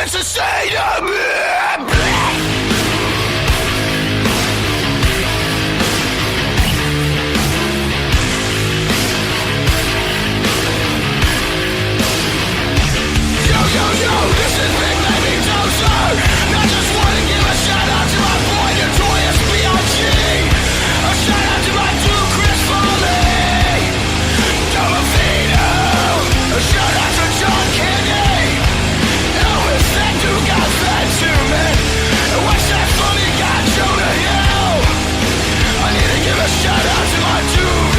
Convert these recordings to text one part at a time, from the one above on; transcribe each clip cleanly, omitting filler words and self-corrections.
can't sustain me. Yo, this is Big Baby Dozer. I just want to give a shout out to my boy Notorious B.I.G. A shout out to my dude Chris Farley. Domofino. A shout out to John Candy. Elvis, that dude got fed too, man. And what's that funny guy Jonah Hill? I need to give a shout out to my dude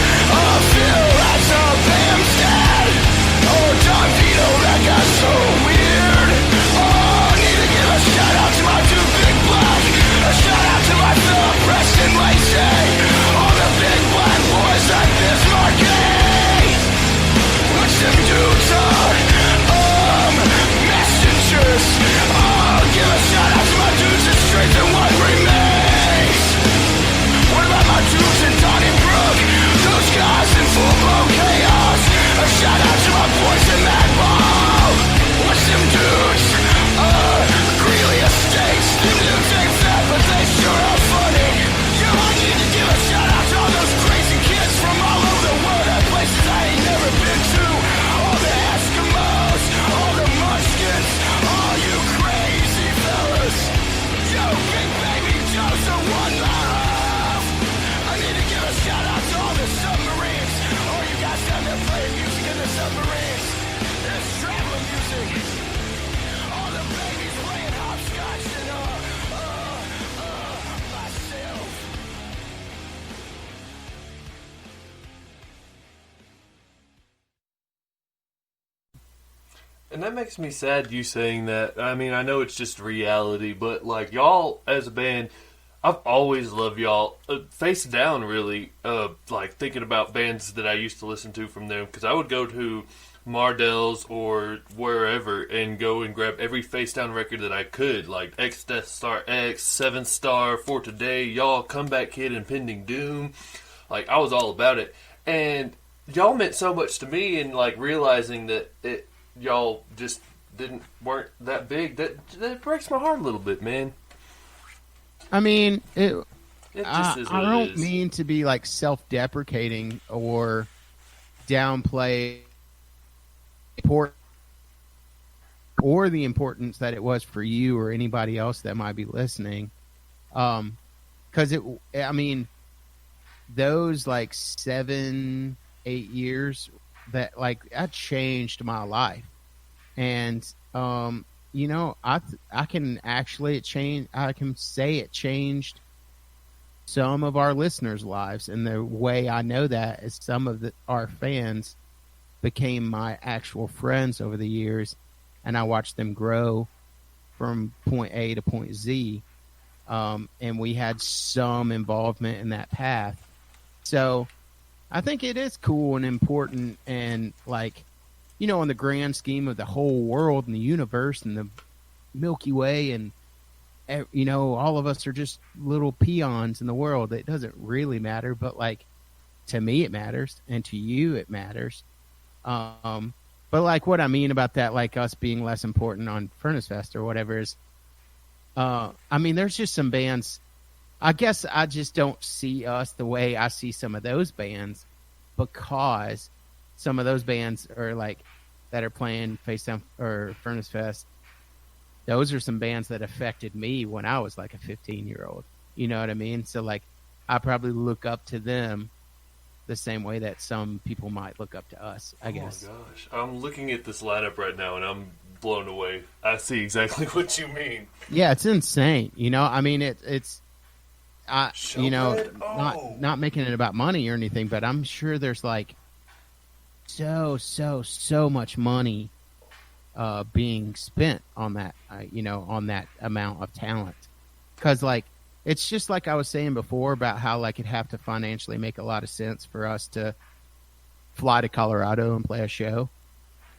Phil. That's a Bam's dad. Oh, Don Vito, that guy's so weird. Oh, I need to give a shout out to my dude Big Black. A shout out to my Philip Preston Lacey. All the big black boys at Bismarck. Which them dudes are messengers. Oh, give a shout out to my dudes at Strength and What Remains. What about my dudes in Donnybrook? Those guys in full-blown chaos. A shout out to my boys in Mad Ball. What's them dudes? Greeley Estates. Them dudes ain't fat, but they sure are funny. Yo, I need to give a shout out to all those crazy kids from all over the world at places I ain't never been to. All the Eskimos, all the Munchkins, all you crazy fellas. Yo, Big Baby Joe's a one love. I need to give a shout out to all the submarines. All you guys down there playing music in the submarines. It's traveling music. All the babies playing hopscotch and myself. And that makes me sad, you saying that. I mean, I know it's just reality, but, like, y'all as a band, I've always loved y'all. Face down, really, like, thinking about bands that I used to listen to from them, because I would go to Mardell's or wherever and go and grab every Face Down record that I could, like X Death Star X, 7 Star, For Today, y'all, Comeback Kid, Impending Doom. Like, I was all about it. And y'all meant so much to me, and, like, realizing that y'all just weren't that big, that breaks my heart a little bit, man. I mean, It just is I what it don't is. mean to be like self-deprecating or downplay or the importance that it was for you or anybody else that might be listening. Because I mean, those like 7-8 years that changed my life. And, you know, I can actually I can say it changed some of our listeners' lives. And the way I know that is some of our fans became my actual friends over the years. And I watched them grow from point A to point Z. And we had some involvement in that path. So I think it is cool and important, and like, you know, in the grand scheme of the whole world and the universe and the Milky Way, and, you know, all of us are just little peons in the world. It doesn't really matter, but like, to me it matters, and to you it matters. But like, what I mean about that, like us being less important on Furnace Fest or whatever, is, I mean, there's just some bands. I guess I just don't see us the way I see some of those bands, because some of those bands are like, that are playing Face Down or Furnace Fest. Those are some bands that affected me when I was like a 15-year-old. You know what I mean? So like, I probably look up to them the same way that some people might look up to us, I guess. Oh my gosh. I'm looking at this lineup right now and I'm blown away. I see exactly what you mean. Yeah, it's insane. You know, I mean, it's you know, Oh. not making it about money or anything, but I'm sure there's like so much money being spent on that, you know, on that amount of talent. Because like, it's just like I was saying before about how like it'd have to financially make a lot of sense for us to fly to Colorado and play a show.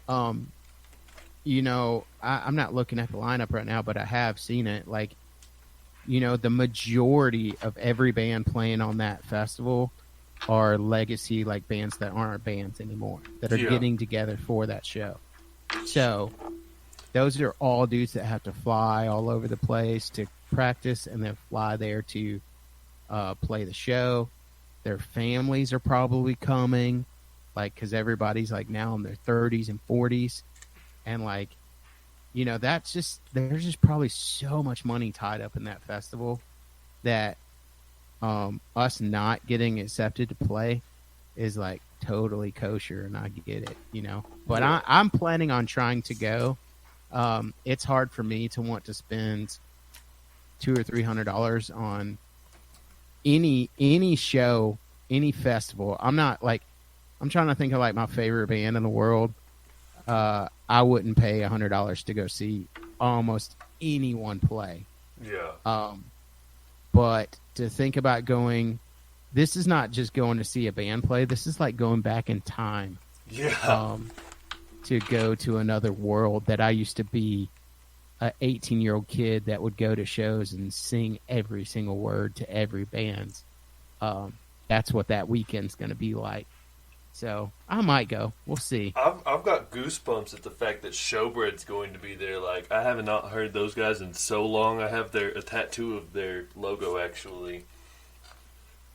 You know, I'm not looking at the lineup right now, but I have seen it. Like, you know, the majority of every band playing on that festival are legacy, like bands that aren't bands anymore, that are getting together for that show. So those are all dudes that have to fly all over the place to practice and then fly there to play the show. Their families are probably coming, like, because everybody's like now in their 30s and 40s, and like, you know, that's just, there's just probably so much money tied up in that festival that us not getting accepted to play is like totally kosher, and I get it, you know. But I'm planning on trying to go. It's hard for me to want to spend $200 or $300 on any show, any festival. I'm not like, I'm trying to think of like my favorite band in the world. I wouldn't pay $100 to go see almost anyone play. Yeah. But to think about going, this is not just going to see a band play. This is like going back in time. Yeah. To go to another world that I used to be an 18-year-old kid that would go to shows and sing every single word to every band. That's what that weekend's going to be like. So I might go. We'll see. I've got goosebumps at the fact that Showbread's going to be there. Like, I have not heard those guys in so long. I have a tattoo of their logo, actually.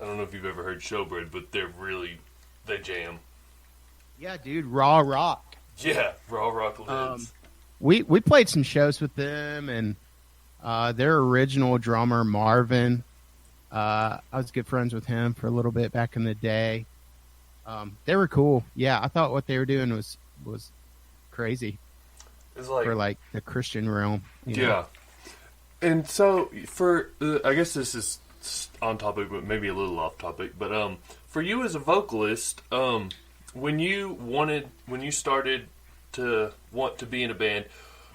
I don't know if you've ever heard Showbread, but they jam. Yeah, dude, Raw Rock. Yeah, Raw Rock lives. We played some shows with them, and their original drummer, Marvin, I was good friends with him for a little bit back in the day. They were cool. Yeah, I thought what they were doing was crazy. It's like, for like the Christian realm. You know? And so for I guess this is on topic, but maybe a little off topic. But for you as a vocalist, when you started to want to be in a band,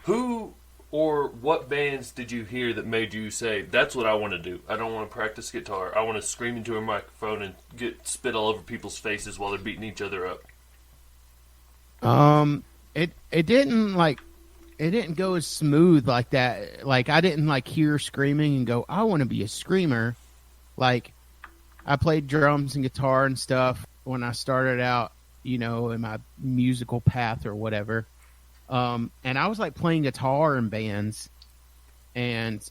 who or what bands did you hear that made you say, that's what I want to do? I don't want to practice guitar. I want to scream into a microphone and get spit all over people's faces while they're beating each other up. It didn't go as smooth like that. Like, I didn't like hear screaming and go, I want to be a screamer. Like, I played drums and guitar and stuff when I started out, you know, in my musical path or whatever. And I was like playing guitar in bands, and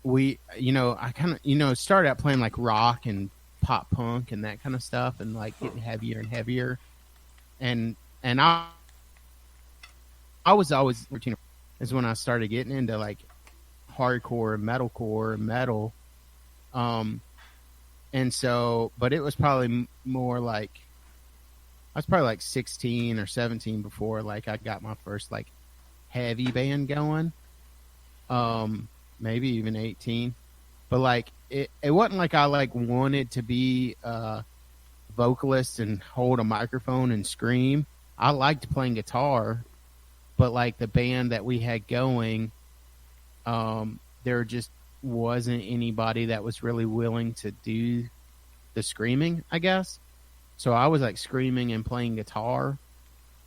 we, you know, I kind of, you know, started out playing like rock and pop punk and that kind of stuff, and like getting heavier and heavier. And I was always routine is when I started getting into like hardcore and metalcore and metal. And so, but it was probably more like, I was probably like 16 or 17 before like I got my first like heavy band going. Maybe even 18. But like it wasn't like I like wanted to be a vocalist and hold a microphone and scream. I liked playing guitar, but like the band that we had going, there just wasn't anybody that was really willing to do the screaming, I guess. So I was like screaming and playing guitar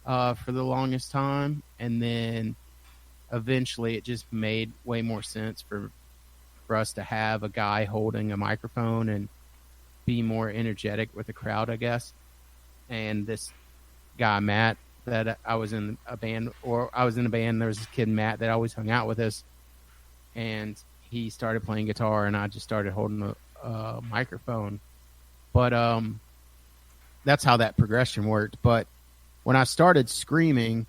for the longest time, and then eventually it just made way more sense for us to have a guy holding a microphone and be more energetic with the crowd, I guess. And this guy Matt that I was in a band, there was this kid Matt that always hung out with us, and he started playing guitar, and I just started holding a microphone. But that's how that progression worked. But when I started screaming,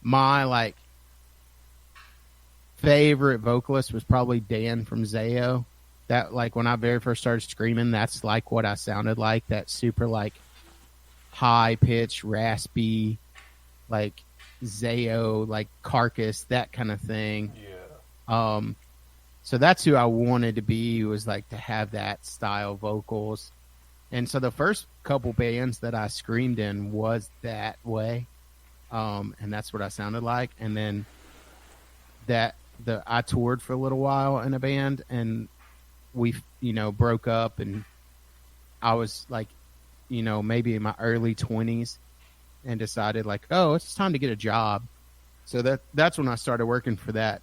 my like favorite vocalist was probably Dan from Zayo. That like when I very first started screaming, that's like what I sounded like. That super like high pitched, raspy, like Zayo, like Carcass, that kind of thing. Yeah. So that's who I wanted to be, was like to have that style vocals. And so the first couple bands that I screamed in was that way. And that's what I sounded like. And then I toured for a little while in a band, and we, you know, broke up, and I was like, you know, maybe in my early 20s, and decided like, oh, it's time to get a job. So that's when I started working for that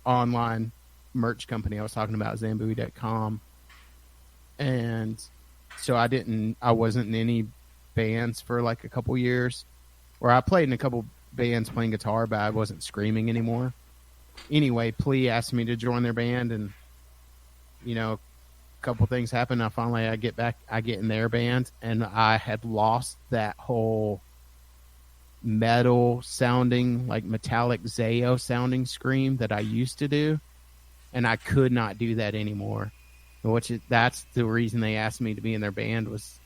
online merch company I was talking about, Zambui.com. And so I wasn't in any bands for like a couple years, or I played in a couple bands playing guitar, but I wasn't screaming anymore. Anyway, Plea asked me to join their band, and a couple things happened. I get in their band, and I had lost that whole metal sounding, like metallic Zayo sounding scream that I used to do, and I could not do that anymore. That's the reason they asked me to be in their band, was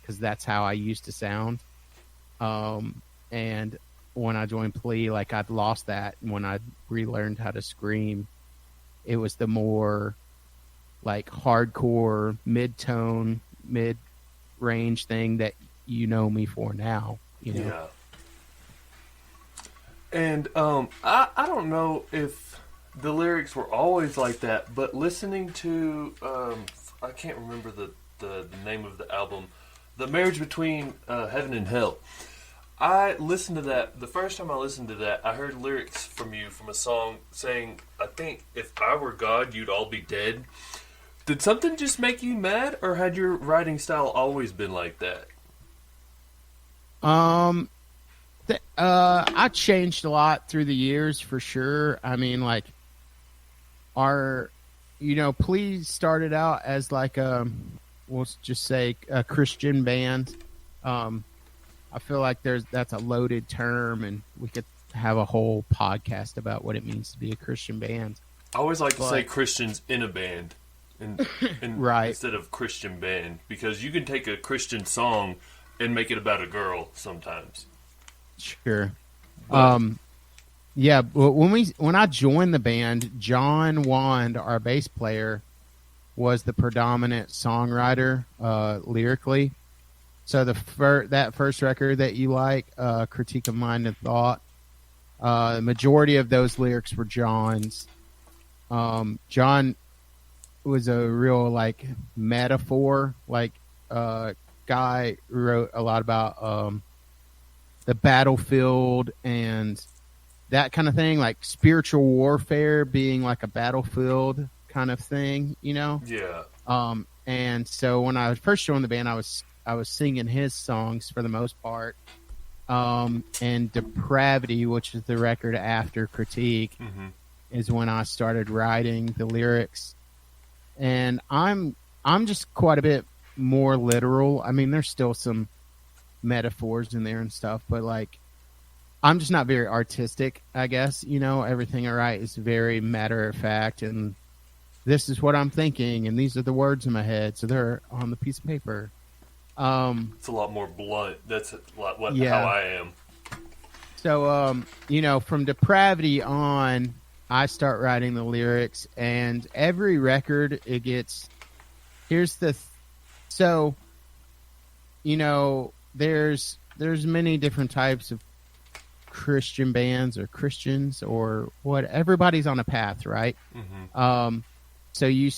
because that's how I used to sound. And when I joined Plea, like, I'd lost that, and when I relearned how to scream, it was the more like hardcore mid-tone, mid-range thing that you know me for now. Yeah. And I don't know if the lyrics were always like that, but listening to I can't remember the name of the album, The Marriage Between Heaven and Hell. I listened to that. The first time I listened to that, I heard lyrics from you from a song saying, I think, if I were God, you'd all be dead. Did something just make you mad, or had your writing style always been like that? I changed a lot through the years, for sure. I mean, like, Please started out as like we'll just say a Christian band. I feel like that's a loaded term, and we could have a whole podcast about what it means to be a Christian band. I always like to say Christians in a band, and right, instead of Christian band, because you can take a Christian song and make it about a girl sometimes. Sure. Yeah, but when I joined the band, John Wand, our bass player, was the predominant songwriter lyrically. So that first record that you like, Critique of Mind and Thought, the majority of those lyrics were John's. John was a real like metaphor, like guy who wrote a lot about the battlefield and that kind of thing, like spiritual warfare being like a battlefield kind of thing, Yeah. And so when I first joined the band, I was singing his songs for the most part. And Depravity, which is the record after Critique, is when I started writing the lyrics. And I'm just quite a bit more literal. I mean, there's still some metaphors in there and stuff, but like, I'm just not very artistic, I guess. Everything I write is very matter of fact, and this is what I'm thinking, and these are the words in my head, so they're on the piece of paper. It's a lot more blunt. That's a lot how I am. So, from Depravity on, I start writing the lyrics, and every record it gets. There's many different types of Christian bands or Christians or what. Everybody's on a path, right? So you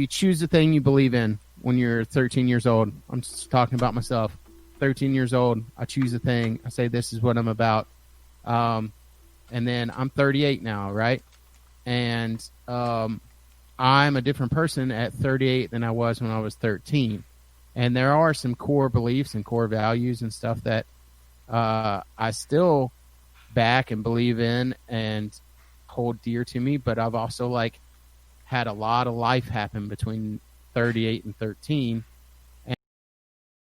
choose the thing you believe in when you're 13 years old. I'm just talking about myself. 13 years old, I choose a thing. I say, this is what I'm about. And then I'm 38 now, right? And I'm a different person at 38 than I was when I was 13. And there are some core beliefs and core values and stuff that I still back and believe in and hold dear to me, but I've also like had a lot of life happen between 38 and 13